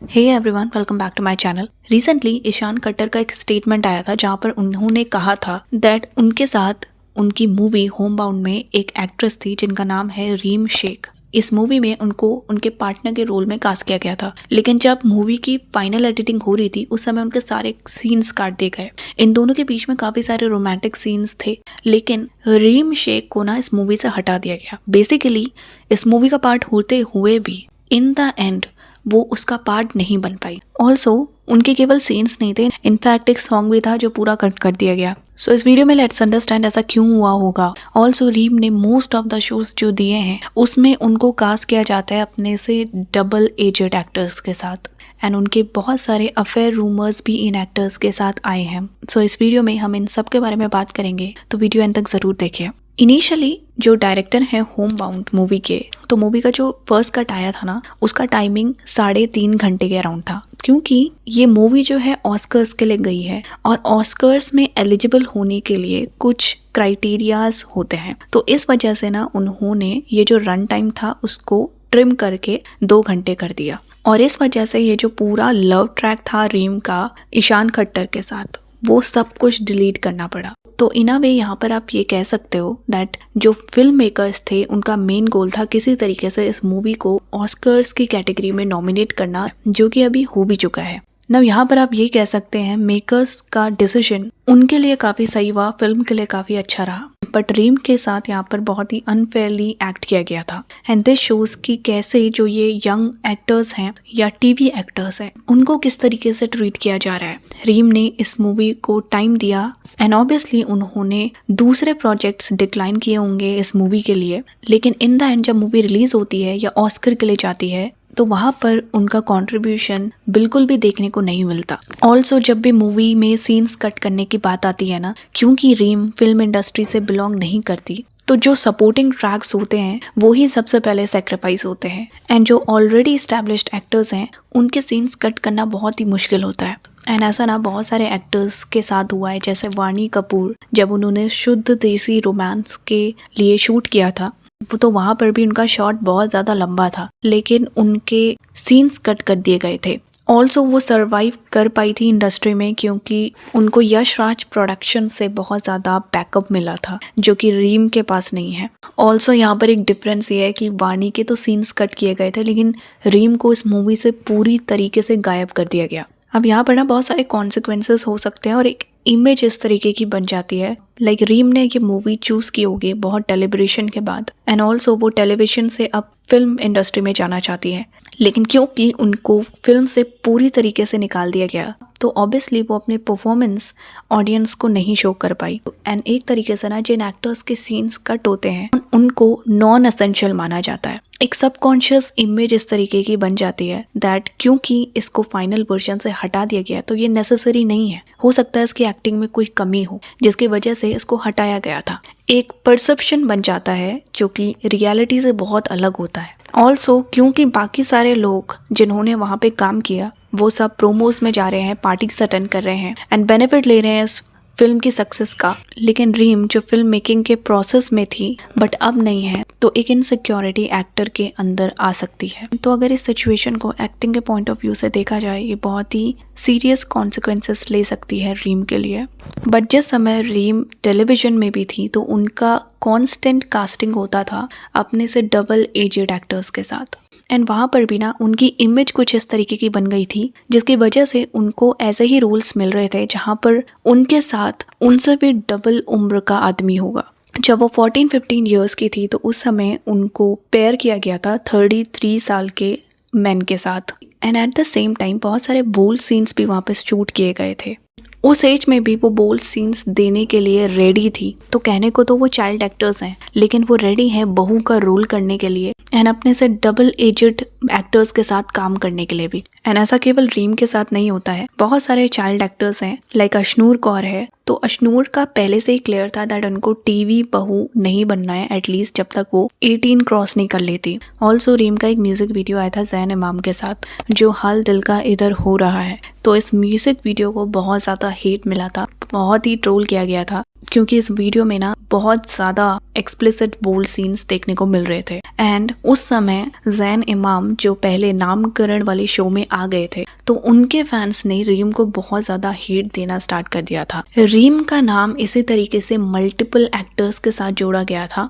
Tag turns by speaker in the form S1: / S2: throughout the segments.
S1: Hey everyone, welcome back to my channel. Recently Ishaan Khattar का एक statement आया था जहां पर उन्होंने कहा था दैट उनके साथ उनकी मूवी होम बाउंड में एक एक्ट्रेस थी जिनका नाम है रीम शेख। इस मूवी में उनको उनके पार्टनर के रोल में कास्ट किया गया था, लेकिन जब मूवी की फाइनल एडिटिंग हो रही थी उस समय उनके सारे सीन्स काट दिए गए। इन दोनों के बीच में काफी सारे रोमांटिक सीन्स थे, लेकिन रीम शेख को ना इस मूवी से हटा दिया गया। बेसिकली इस मूवी का पार्ट होते हुए भी इन द एंड वो उसका पार्ट नहीं बन पाई। ऑल्सो उनके केवल सीन्स नहीं थे, इनफैक्ट एक सॉन्ग भी था जो पूरा कट कर दिया गया। सो इस वीडियो में लेट्स अंडरस्टैंड ऐसा क्यों हुआ होगा। ऑल्सो रीम ने मोस्ट ऑफ द शोज जो दिए हैं उसमें उनको कास्ट किया जाता है अपने से डबल एजेड एक्टर्स के साथ, एंड उनके बहुत सारे अफेयर रूमर्स भी इन एक्टर्स के साथ आए हैं। सो इस वीडियो में हम इन सब के बारे में बात करेंगे, तो वीडियो एंड तक जरूर देखिए। इनिशियली जो डायरेक्टर हैं होम बाउंड मूवी के, तो मूवी का जो फर्स्ट कट आया था ना उसका टाइमिंग 3.5 घंटे के अराउंड था, क्योंकि ये मूवी जो है ऑस्कर्स के लिए गई है और ऑस्कर्स में एलिजिबल होने के लिए कुछ क्राइटेरियाज होते हैं। तो इस वजह से ना उन्होंने ये जो रन टाइम था उसको ट्रिम करके 2 घंटे कर दिया, और इस वजह से ये जो पूरा लव ट्रैक था रीम का ईशान खट्टर के साथ वो सब कुछ डिलीट करना पड़ा। तो इन अ वे यहाँ पर आप ये कह सकते हो दैट जो फिल्म मेकर्स थे उनका मेन गोल था किसी तरीके से इस मूवी को ऑस्कर्स की कैटेगरी में नॉमिनेट करना, जो कि अभी हो भी चुका है। ना यहाँ पर आप ये कह सकते हैं मेकर्स का डिसीजन उनके लिए काफ़ी सही हुआ, फिल्म के लिए काफ़ी अच्छा रहा, बट रीम के साथ यहाँ पर बहुत ही अनफेयरली एक्ट किया गया था। एंड दिस शोज कि कैसे जो ये यंग एक्टर्स हैं या टीवी एक्टर्स हैं उनको किस तरीके से ट्रीट किया जा रहा है। रीम ने इस मूवी को टाइम दिया एंड ऑब्वियसली उन्होंने दूसरे प्रोजेक्ट्स डिक्लाइन किए होंगे इस मूवी के लिए, लेकिन इन द एंड जब मूवी रिलीज होती है या ऑस्कर के लिए जाती है तो वहाँ पर उनका कंट्रीब्यूशन बिल्कुल भी देखने को नहीं मिलता। ऑल्सो जब भी मूवी में सीन्स कट करने की बात आती है ना, क्योंकि रीम फिल्म इंडस्ट्री से बिलोंग नहीं करती, तो जो सपोर्टिंग ट्रैक्स होते हैं वो ही सबसे पहले सेक्रीफाइस होते हैं, एंड जो ऑलरेडी इस्टेब्लिश्ड एक्टर्स हैं उनके सीन्स कट करना बहुत ही मुश्किल होता है। एंड ऐसा ना बहुत सारे एक्टर्स के साथ हुआ है, जैसे वाणी कपूर जब उन्होंने शुद्ध देसी रोमांस के लिए शूट किया था तो वहाँ पर भी उनका शॉट बहुत ज़्यादा लंबा था, लेकिन उनके सीन्स कट कर दिए गए थे। ऑल्सो वो सरवाइव कर पाई थी इंडस्ट्री में क्योंकि उनको यश राज प्रोडक्शन से बहुत ज़्यादा बैकअप मिला था, जो कि रीम के पास नहीं है। ऑल्सो यहाँ पर एक डिफरेंस ये है कि वाणी के तो सीन्स कट किए गए थे, लेकिन रीम को इस मूवी से पूरी तरीके से गायब कर दिया गया। अब यहाँ पर ना बहुत सारे कॉन्सिक्वेंसेस हो सकते हैं और एक इमेज इस तरीके की बन जाती है, लाइक रीम ने ये मूवी चूज की होगी बहुत डेलिब्रेशन के बाद, एंड ऑल्सो वो टेलीविजन से अब फिल्म इंडस्ट्री में जाना चाहती है, लेकिन क्योंकि उनको फिल्म से पूरी तरीके से निकाल दिया गया तो ऑब्वियसली वो अपने परफॉर्मेंस ऑडियंस को नहीं शो कर पाई। एंड एक तरीके से ना जिन एक्टर्स के सीन्स कट होते हैं उनको नॉन एसेंशियल माना जाता है। एक सबकॉन्शियस इमेज इस तरीके की बन जाती है दैट क्योंकि इसको फाइनल वर्जन से हटा दिया गया तो ये नेसेसरी नहीं है, हो सकता है इसकी एक्टिंग में कोई कमी हो जिसकी वजह से इसको हटाया गया था। एक परसेप्शन बन जाता है जो कि रियलिटी से बहुत अलग होता है। ऑल्सो क्योंकि बाकी सारे लोग जिन्होंने वहाँ पे काम किया वो सब प्रोमोज में जा रहे हैं, पार्टीज अटेंड कर रहे हैं एंड बेनिफिट ले रहे हैं इस फिल्म की सक्सेस का, लेकिन रीम जो फिल्म मेकिंग के प्रोसेस में थी बट अब नहीं है, तो एक इनसिक्योरिटी एक्टर के अंदर आ सकती है। तो अगर इस सिचुएशन को एक्टिंग के पॉइंट ऑफ व्यू से देखा जाए ये बहुत ही सीरियस कॉन्सिक्वेंसेस ले सकती है रीम के लिए। बट जिस समय रीम टेलीविजन में भी थी तो उनका कॉन्स्टेंट कास्टिंग होता था अपने से डबल एजेड एक्टर्स के साथ, एंड वहाँ पर भी ना उनकी इमेज कुछ इस तरीके की बन गई थी जिसकी वजह से उनको ऐसे ही रोल्स मिल रहे थे जहाँ पर उनके साथ उनसे भी डबल उम्र का आदमी होगा। जब वो 14-15 ईयर्स की थी तो उस समय उनको पेयर किया गया था 33 साल के मैन के साथ, and at the same time बहुत सारे बोल्ड सीन्स भी वहाँ पे शूट किए गए थे। उस एज में भी वो बोल्ड सीन्स देने के लिए रेडी थी, तो कहने को तो वो चाइल्ड एक्टर्स हैं लेकिन वो रेडी हैं बहू का रोल करने के लिए एंड अपने से डबल एजेड एक्टर्स के साथ काम करने के लिए भी। एंड ऐसा केवल रीम के साथ नहीं होता है, बहुत सारे चाइल्ड एक्टर्स हैं, लाइक अशनूर कौर है, तो अशनूर का पहले से ही क्लियर था दैट उनको टीवी बहू नहीं बनना है एटलीस्ट जब तक वो 18 क्रॉस नहीं कर लेती। ऑल्सो रीम का एक म्यूजिक वीडियो आया था ज़ैन इमाम के साथ जो हाल दिल का इधर हो रहा है, तो इस म्यूजिक वीडियो को बहुत ज़्यादा हेट मिला था, बहुत ही ट्रोल किया गया था क्योंकि इस वीडियो में ना बहुत ज़्यादा एक्सप्लिसिट बोल्ड सीन्स देखने को मिल रहे थे। एंड उस समय जैन इमाम जो पहले नामकरण वाले शो में आ गए थे, तो उनके फैंस ने रीम को बहुत ज़्यादा हेट देना स्टार्ट कर दिया था। रीम का नाम इसी तरीके से मल्टीपल एक्टर्स के साथ जोड़ा गया था।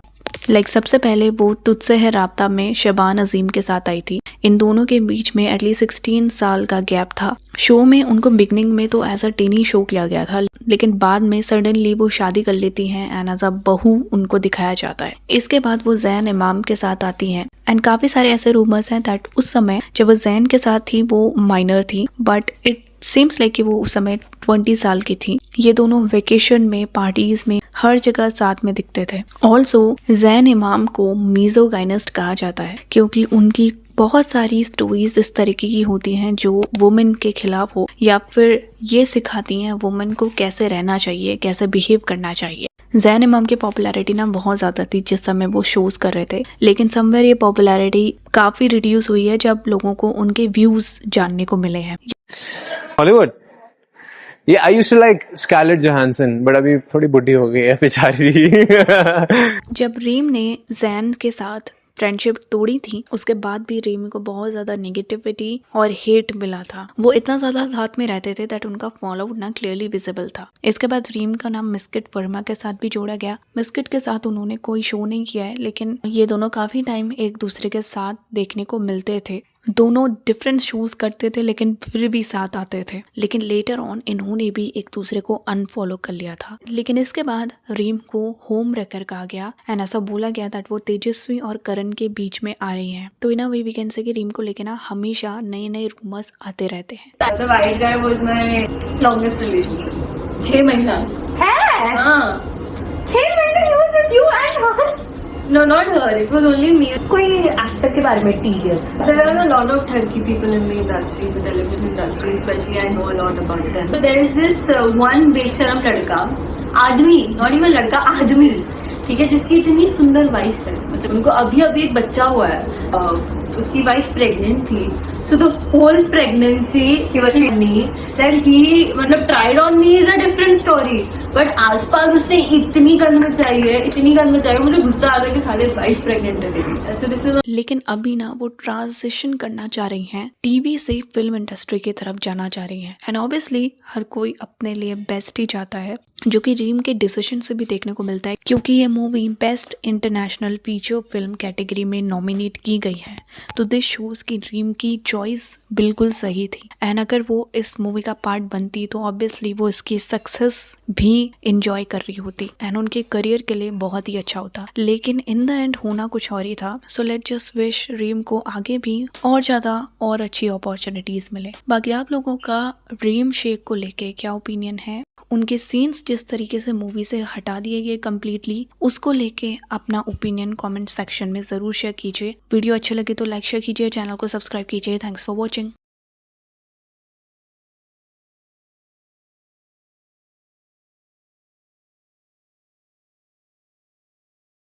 S1: सबसे पहले वो तुझसे है राब्ता में शबान अजीम के साथ आई थी। इन दोनों के बीच में एटलीस्ट 16 साल का गैप था। शो में उनको बिगनिंग में तो एज अ टीनी शो किया गया था, लेकिन बाद में सडनली वो शादी कर लेती हैं एंड एज अ बहू उनको दिखाया जाता है। इसके बाद वो जैन इमाम के साथ आती हैं एंड काफी सारे ऐसे रूमर्स हैं दैट उस समय जब वो जैन के साथ थी वो माइनर थी, बट इट सीम्स लाइक कि वो उस समय 20 साल की थी। ये दोनों वेकेशन में, पार्टीज में, हर जगह साथ में दिखते थे। ऑल्सो जैन इमाम को मीजोगाइनिस्ट कहा जाता है क्योंकि उनकी बहुत सारी स्टोरीज इस तरीके की होती हैं जो वुमेन के खिलाफ हो या फिर ये सिखाती हैं वुमेन को कैसे रहना चाहिए, कैसे बिहेव करना चाहिए। जैन इमाम की पॉपुलैरिटी ना बहुत ज़्यादा थी जिस समय वो शोज़ कर रहे थे, लेकिन समवेयर ये पॉपुलैरिटी काफ़ी रिड्यूस हुई है जब लोगों को उनके व्यूज़ जानने को मिले हैं।
S2: Hollywood I used to like Scarlett Johansson, but अभी थोड़ी बुढ़ी हो गई है बेचारी।
S1: जब रीम ने जैन के साथ फ्रेंडशिप तोड़ी थी उसके बाद भी रीम को बहुत ज़्यादा नेगेटिविटी और हेट मिला था। वो इतना ज़्यादा साथ में रहते थे दैट उनका फॉलोआउट ना क्लियरली विजिबल था। इसके बाद रीम का नाम मिस्किट वर्मा के साथ भी जोड़ा गया। मिस्किट के साथ उन्होंने कोई शो नहीं किया है, लेकिन ये दोनों काफ़ी टाइम एक दूसरे के साथ देखने को मिलते थे। दोनों डिफरेंट शोज करते थे लेकिन फिर भी साथ आते थे, लेकिन लेटर ऑन इन्होंने भी एक दूसरे को अनफॉलो कर लिया था। लेकिन इसके बाद रीम को होम रेकर कहा गया एंड ऐसा बोला गया दैट वो तेजस्वी और करण के बीच में आ रही हैं। तो इन अ वे वी कैन से कि रीम को लेके ना हमेशा नए नए रूमर्स आते रहते हैं।
S3: The white guy was my longest relationship. 6 महीना है? हाँ 6 महीने he was with you and her? No, not her. It was only me. कोई एक्टर के बारे में TDS. There are a lot of Turkey people in the industry, the television industry, especially. I know a lot about them. So there is this one बेशरम लड़का, आदमी, not even लड़का, आदमी, ठीक है, जिसकी इतनी सुंदर वाइफ है। मतलब उनको अभी अभी एक बच्चा हुआ है। उसकी वाइफ प्रेग्नेंट थी। So the whole pregnancy he was telling me that he मतलब tried on me is a different story. But आसपास उसने इतनी गंद मचाई मुझे गुस्सा आ गया कि साढ़े वाइफ प्रेग्नेंट है मेरी। ऐसे दिस।
S1: लेकिन अभी ना वो ट्रांजिशन करना चाह रही हैं, टीवी से फिल्म इंडस्ट्री की तरफ जाना चाह रही हैं। एंड ऑब्वियसली हर कोई अपने लिए बेस्ट ही चाहता है, जो कि रीम के डिसीजन से भी देखने को मिलता है क्योंकि ये movie best international feature film category में नॉमिनेट की गई है। तो दिस शोज की रीम की चॉइस बिल्कुल सही थी एंड अगर वो इस मूवी का पार्ट बनती तो ऑब्वियसली वो इसकी सक्सेस भी इंजॉय कर रही होती एंड उनके करियर के लिए बहुत ही अच्छा होता। लेकिन इन द एंड होना कुछ और ही था। सो लेट जस्ट विश रीम को आगे भी और ज़्यादा और अच्छी अपॉर्चुनिटीज़ मिले। बाकी आप लोगों का रीम शेख को लेके क्या ओपिनियन है? उनके सीन्स जिस तरीके से मूवी से हटा दिए गए कम्प्लीटली, उसको लेके अपना ओपिनियन कमेंट सेक्शन में ज़रूर शेयर कीजिए। वीडियो अच्छा लगे तो लाइक शेयर कीजिए, चैनल को सब्सक्राइब कीजिए। Thanks for watching.